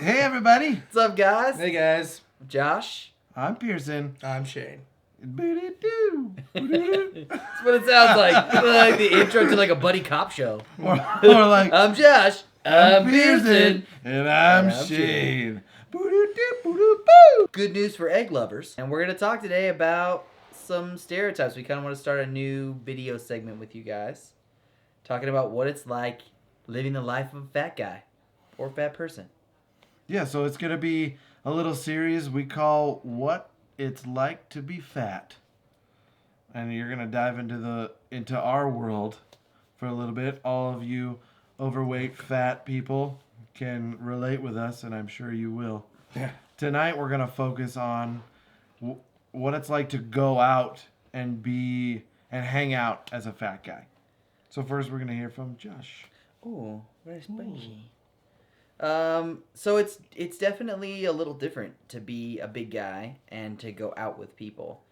Hey, everybody. What's up, guys? Hey, guys. I'm Josh. I'm Pearson. I'm Shane. Boo-doo-doo. Boo-doo-doo. That's what it sounds like the intro to like a buddy cop show. or like, I'm Josh. I'm Pearson. And I'm And I'm Shane. Boo-doo-doo, boo-doo-boo. Good news for egg lovers. And we're going to talk today about some stereotypes. We kind of want to start a new video segment with you guys. Talking about what it's like living the life of a fat guy or fat person. Yeah, so it's going to be a little series we call What It's Like to Be Fat. And you're going to dive into our world for a little bit. All of you overweight fat people can relate with us, and I'm sure you will. Yeah. Tonight we're going to focus on what it's like to go out and hang out as a fat guy. So first we're going to hear from Josh. Ooh, very spicy. So it's definitely a little different to be a big guy and to go out with people.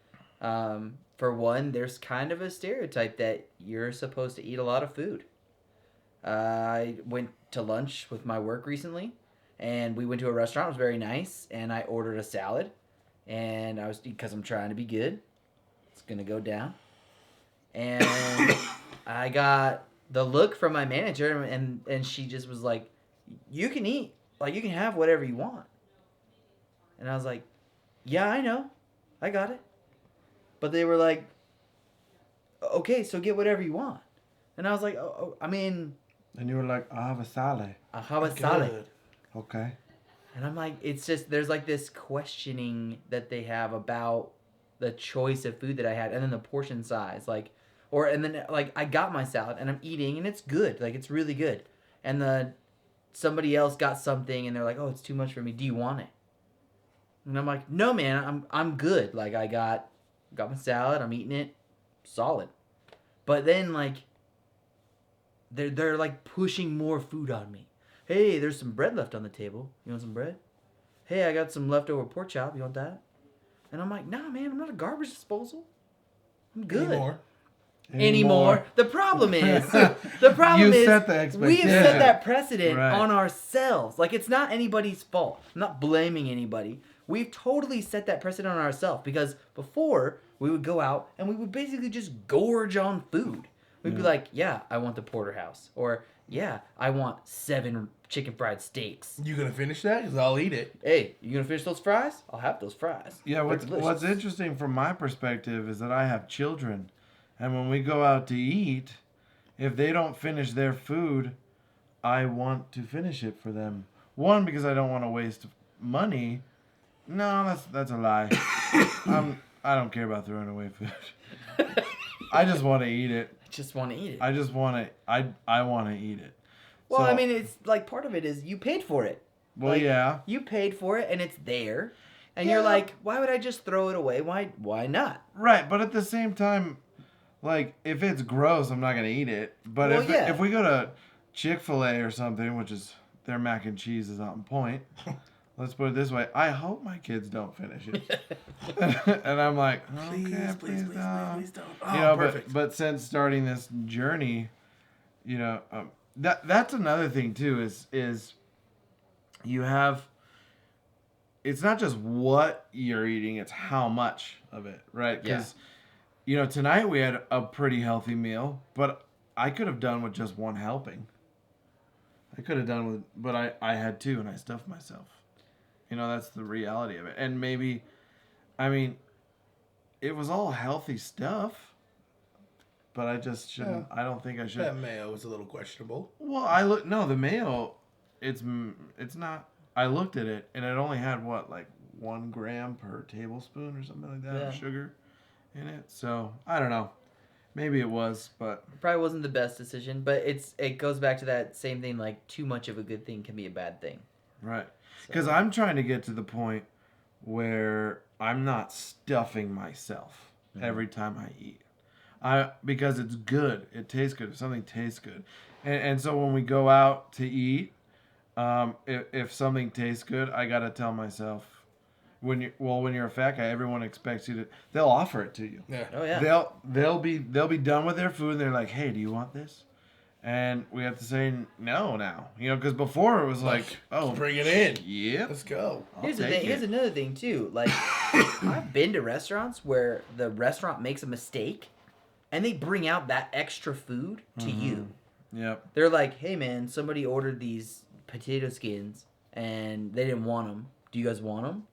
For one, there's kind of a stereotype that you're supposed to eat a lot of food. I went to lunch with my work recently, and we went to a restaurant. It was very nice, and I ordered a salad, and because I'm trying to be good, it's gonna go down, and I got the look from my manager, and she just was like, "You can eat, like you can have whatever you want," and I was like, "Yeah, I know, I got it," but they were like, "Okay, so get whatever you want," and I was like, "Oh, I mean." And you were like, I have a salad. I have a salad. Okay. And I'm like, it's just, there's like this questioning that they have about the choice of food that I had and then the portion size. And then I got my salad and I'm eating and it's good. Like, it's really good. And somebody else got something and they're like, oh, it's too much for me. Do you want it? And I'm like, no, man, I'm good. Like, I got my salad. I'm eating it. Solid. But then, like, they're like pushing more food on me. Hey, there's some bread left on the table. You want some bread? Hey, I got some leftover pork chop. You want that? And I'm like, nah, man, I'm not a garbage disposal. I'm good. Anymore. The problem is, set the we have set that precedent Right. on ourselves. Like, it's not anybody's fault. I'm not blaming anybody. We've totally set that precedent on ourselves because before we would go out and we would basically just gorge on food. We'd be like, yeah, I want the porterhouse. Or, yeah, I want 7 chicken fried steaks. You gonna finish that? Because I'll eat it. Hey, you gonna finish those fries? I'll have those fries. Yeah, what's interesting from my perspective is that I have children. And when we go out to eat, if they don't finish their food, I want to finish it for them. One, because I don't want to waste money. No, that's a lie. I don't care about throwing away food. I just want to eat it. Just want to eat it. I just want to. I want to eat it. Well, So, I mean, it's like part of it is you paid for it. Well, like, yeah. You paid for it and it's there. And Yeah. you're like, why would I just throw it away? Why not? Right, but at the same time, like, if it's gross, I'm not going to eat it. But Well, if we go to Chick-fil-A or something, which is their mac and cheese is on point, let's put it this way, I hope my kids don't finish it. And I'm like, okay, please don't. Oh, perfect. But since starting this journey, that's another thing too is you have, it's not just what you're eating, it's how much of it, right? Because tonight we had a pretty healthy meal, but I could have done with just one helping. I could have done with, but I had 2 and I stuffed myself. That's the reality of it. And maybe, I mean, it was all healthy stuff, but I just shouldn't. I don't think I should. That mayo was a little questionable. Well, the mayo, it's not. I looked at it and it only had 1 gram per tablespoon or something like that of sugar in it. So I don't know. Maybe it was, but It probably wasn't the best decision, but it goes back to that same thing, like too much of a good thing can be a bad thing. right. Because I'm trying to get to the point where I'm not stuffing myself every time I eat. Because it's good. It tastes good. If something tastes good. And so when we go out to eat, if something tastes good, I got to tell myself, when you're a fat guy, everyone expects you to, they'll offer it to you. Yeah. Oh yeah. They'll be done with their food and they're like, hey, do you want this? and we have to say no now. Because before it was like, oh, bring it in. Yep. Let's go. Here's the thing. Here's another thing too. Like, I've been to restaurants where the restaurant makes a mistake, and they bring out that extra food to you. Yep. They're like, "Hey, man, somebody ordered these potato skins, and they didn't want them. Do you guys want them?"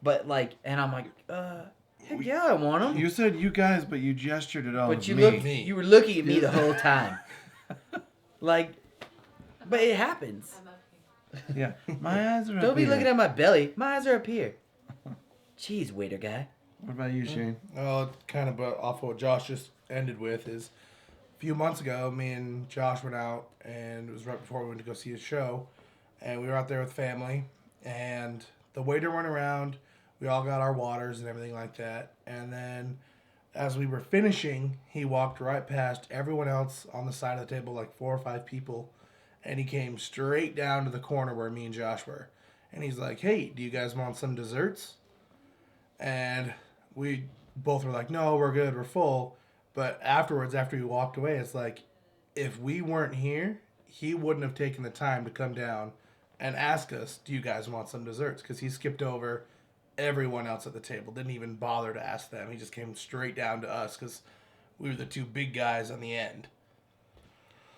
But like, and I'm like, heck yeah, I want them. You said you guys, but you gestured it all. But you me. you were looking at me the whole time. Like, but it happens. Yeah, my eyes are. Don't be looking at my belly. My eyes are up here. Jeez, waiter guy. What about you, Shane? Oh, kind of off of what Josh just ended with is a few months ago, me and Josh went out, and it was right before we went to go see a show, and we were out there with family, and the waiter went around. We all got our waters and everything like that, and then as we were finishing, he walked right past everyone else on the side of the table, like 4 or 5 people, and he came straight down to the corner where me and Josh were, and he's like, "Hey, do you guys want some desserts?" And we both were like, "No, we're good, we're full." But afterwards, after he walked away, it's like, if we weren't here, he wouldn't have taken the time to come down and ask us, "Do you guys want some desserts?" Because he skipped over everyone else at the table, didn't even bother to ask them. He just came straight down to us because we were the 2 big guys on the end.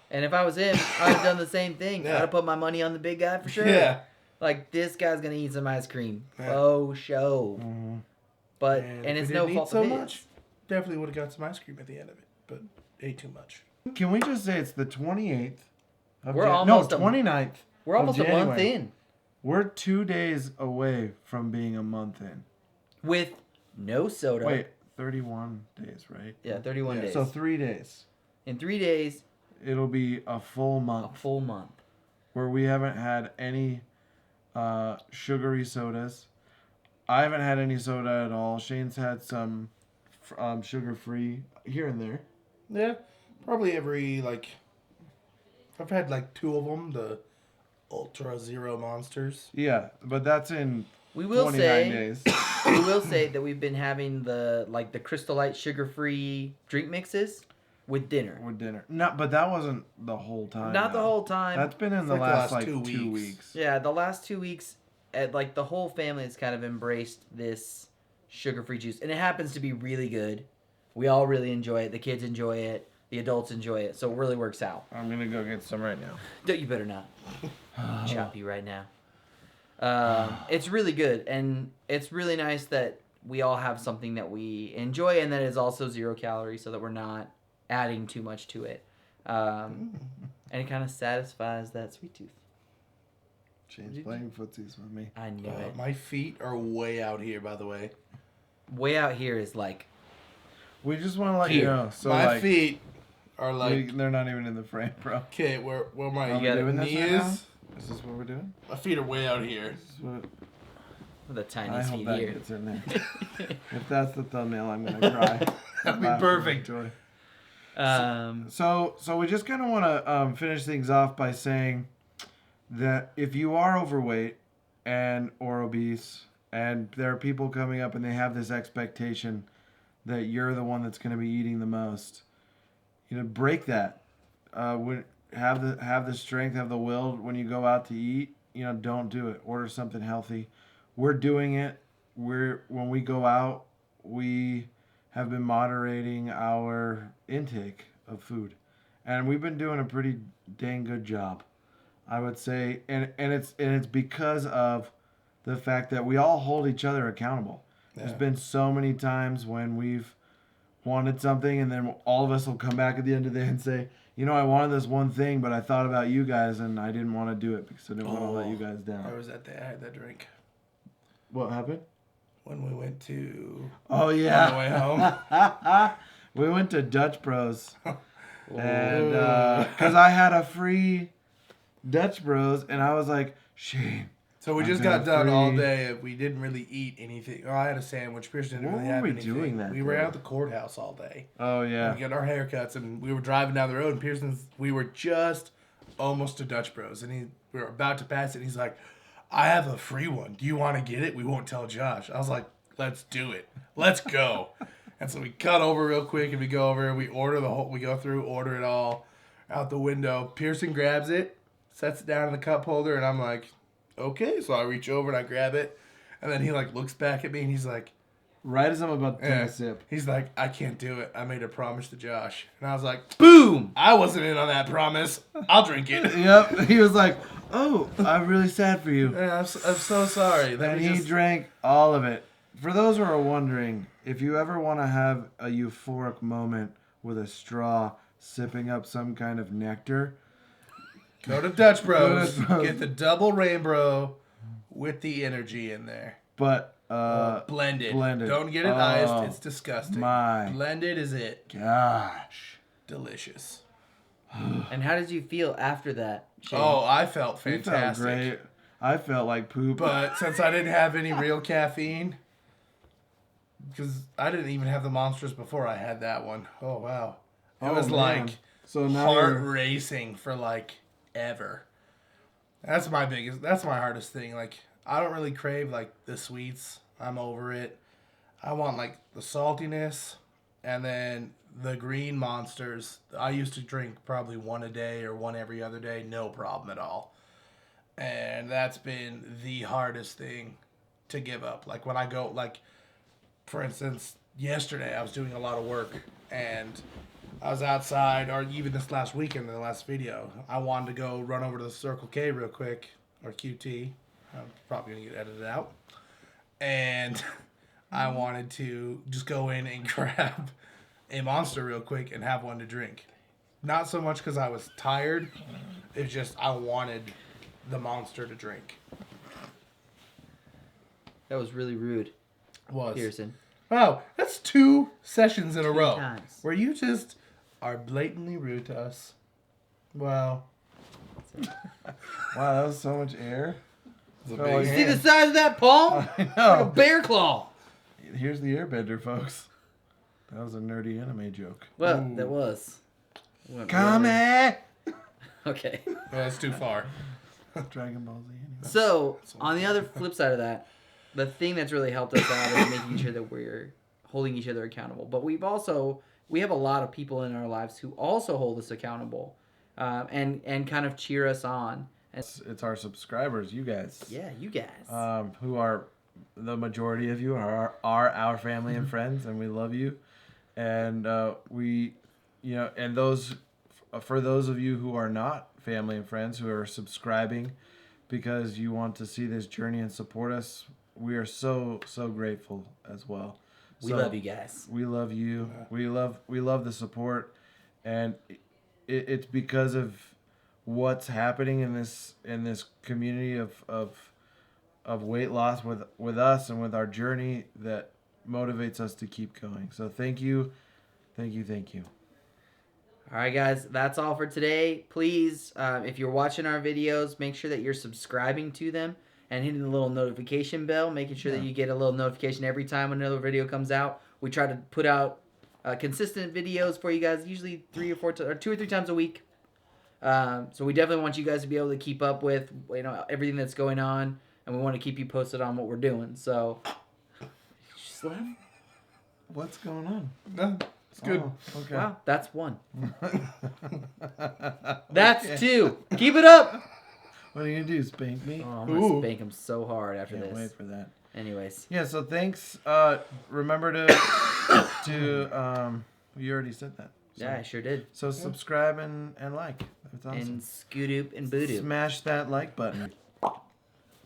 And if I was him, I'd have done the same thing. Yeah. I'd have put my money on the big guy for sure. Yeah. Like, this guy's gonna eat some ice cream. Yeah. Oh, show. Mm-hmm. But And and if it's we no didn't fault eat so of his. much, definitely would have got some ice cream at the end of it, but ate too much. Can we just say it's the 28th? We're almost no, 29th. We're almost a month January. in We're 2 days away from being a month in. with no soda. Wait, 31 days, right? Yeah, 31 Yeah, days. So 3 days. In 3 days, It'll be a full a month full month. where we haven't had any sugary sodas. I haven't had any soda at all. Shane's had some sugar-free here and there. Yeah, probably every, I've had 2 of them, the Ultra Zero Monsters. Yeah, but that's in We will 29 say days. we will say that we've been having the Crystal Light sugar-free drink mixes with dinner. With dinner. No, but that wasn't the whole time. Not the though. whole time. That's been in It's the like the last, last 2 2 weeks. Yeah, the last 2 weeks, the whole family has kind of embraced this sugar-free juice, and it happens to be really good. We all really enjoy it. The kids enjoy it. The adults enjoy it. So it really works out. I'm going to go get some right now. Don't you better not. Chop you right now. It's really good, and it's really nice that we all have something that we enjoy and that is also 0 calories, so that we're not adding too much to it. And it kind of satisfies that sweet tooth. Shane's playing footsies with me. I knew it. My feet are way out here, by the way. Way out here is like We just want to let you Here. know. So My feet are they're not even in the frame, bro. okay, where my Are we doing this knee right is, now? Is this what we're doing? my feet are way out here. This is what, the I tiniest hope feet that here. gets in there. If that's the thumbnail, I'm going to cry. That'd be Laugh perfect. with joy. Um, So we just kind of want to finish things off by saying that if you are overweight and or obese, and there are people coming up and they have this expectation that you're the one that's going to be eating the most, break that. Have the strength, have the will when you go out to eat. Don't do it. Order something healthy. We're doing it. When we go out, we have been moderating our intake of food, and we've been doing a pretty dang good job, I would say. And it's because of the fact that we all hold each other accountable. There's been so many times when we've wanted something, and then all of us will come back at the end of the day and say, I wanted this one thing, but I thought about you guys, and I didn't want to do it because I didn't want to let you guys down. I was at that. I had that drink What happened? when we went to Oh, on yeah. the way home. We went to Dutch Bros. And because I had a free Dutch Bros, and I was like, Shane. So we I'm just gonna got done all free- day. We didn't really eat anything. Oh, I had a sandwich. Pearson didn't What really were have we anything. doing that We were day? out at the courthouse all day. Oh, yeah. We got our haircuts, and we were driving down the road. And we were just almost to Dutch Bros, and we were about to pass it. And he's like, "I have a free one. Do you want to get it? We won't tell Josh." I was like, "Let's do it. Let's go." And so we cut over real quick, and we go over. We order we go through, order it all. out the window. Pearson grabs it, sets it down in the cup holder, and I'm like, okay. So I reach over and I grab it, and then he like looks back at me and he's like, right as I'm about to take Yeah. a sip. He's like, I can't do it. I made a promise to Josh. And I was like, Boom! I wasn't in on that promise. I'll drink it. Yep. He was like, "Oh, I'm really sad for you." Yeah, I'm so sorry. Let And me he just... drank all of it. For those who are wondering, if you ever want to have a euphoric moment with a straw sipping up some kind of nectar, Go to Dutch Bros. Dutch Bros. Get the double rainbow with the energy in there. but Blended. blended. Don't get it Oh, iced. It's disgusting. my Blended is it. gosh. Delicious. And how did you feel after that, Shane? Oh, I felt It felt fantastic. great. I felt like poop. But since I didn't have any real caffeine, because I didn't even have the monsters before I had that one. Oh, wow. It was man. like So now heart you're- racing for like ever. That's my hardest thing. Like, I don't really crave like the sweets. I'm over it. I want like the saltiness and then the green monsters. I used to drink probably one a day or one every other day, no problem at all. And that's been the hardest thing to give up. Like when I go, like, for instance, yesterday I was doing a lot of work and I was outside, or even this last weekend in the last video, I wanted to go run over to the Circle K real quick, or QT. I'm probably going to get edited out. And I wanted to just go in and grab a Monster real quick and have one to drink. Not so much because I was tired. It's just I wanted the Monster to drink. That was really rude, Was. Pearson. Wow, that's 2 sessions in a 2 row times. where you just are blatantly rude to us. Wow. Wow, that was so much air. It's a Oh, big yeah. See the size of that palm? I Like a know. bear claw. Here's the airbender, folks. That was a nerdy anime joke. Well, Ooh. that was. Went Come really- here. Okay. Well, that's too far. Dragon Ball Z. Anyway. So, on the other flip side of that, the thing that's really helped us out is making sure that we're holding each other accountable. But we have a lot of people in our lives who also hold us accountable, and kind of cheer us on. And It's our subscribers, you guys. yeah, you guys. Who are the majority of you are our family and friends, and we love you. And and those for those of you who are not family and friends who are subscribing because you want to see this journey and support us, we are so grateful as well. We love you guys. We love you. We love the support, and it's because of what's happening in this community of weight loss with us and with our journey that motivates us to keep going. So thank you. All right, guys, that's all for today. Please, if you're watching our videos, make sure that you're subscribing to them and hitting the little notification bell, making sure that you get a little notification every time another video comes out. We try to put out consistent videos for you guys, usually 2 or 3 times a week. So we definitely want you guys to be able to keep up with everything that's going on, and we want to keep you posted on what we're doing. So, just laugh. What's going on? No, it's good. Oh, okay. Wow, that's 1. That's 2. Keep it up. What are you gonna do? Spank me? Oh, I'm gonna Ooh. spank him so hard after Can't this. wait for that. Anyways, Yeah. So thanks. Remember to you already said that. So, yeah, I sure did. So subscribe and like. That's awesome. And Scoodoop and Boodoop. Smash that like button.